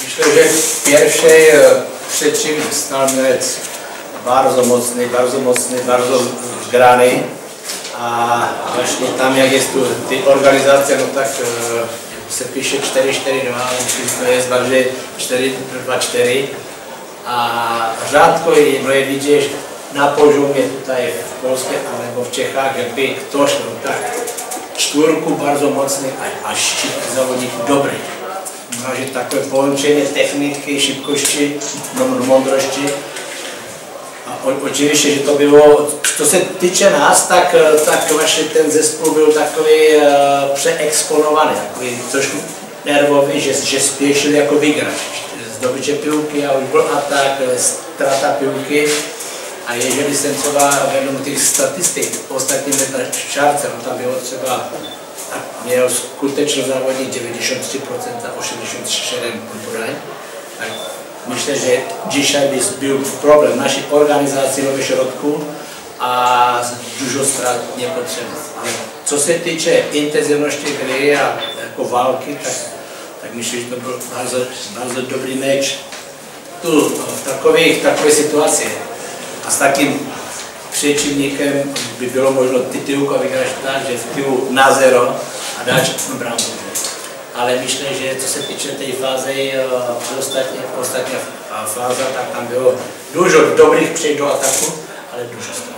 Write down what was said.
Myślę, że pierwszy przeciwnik Stalmilec bardzo mocny, bardzo zgrany. A właśnie tam, jak jest tu ty organizace, no tak se píše 4-4-2, to jest bardziej 4-2-4. A rzadko je vidět na poziomie tutaj v Polsce alebo v Čechách, jak by ktoś no tak čtvrku bardzo mocný a závodník dobrý. Máže takové połączenie techniky, šibkosti, moudrosti. A oczywiście, že to bylo, co se týče nás, tak vlastně ten zespół byl takový přeexponovaný, takový trošku nervový, že spěšili jako vygrať. Zdobyče pilky a už byl atak, strata pilky. A jeżeli jsem třeba vedl těch statistik ostatním šárce, no tam bylo třeba, měl skutečně závodník 93% a 87 podaň, tak myślę, že dzisiaj by byl problém naší organizaci ve środku a dużo strat nepotřebných. Ale co se týče intenzivnosti hry a jako války, tak myslím, že to byl bardzo dobrý meč. Tu v takové situaci a s takým přečivníkem by bylo možno titulku vyhrát tak, že v týmu na 0 a dáš branku. Ale myslím, že co se týče té fáze, ostatní fáza, tak tam bylo dużo dobrých přejít do ataku, ale dużo strat.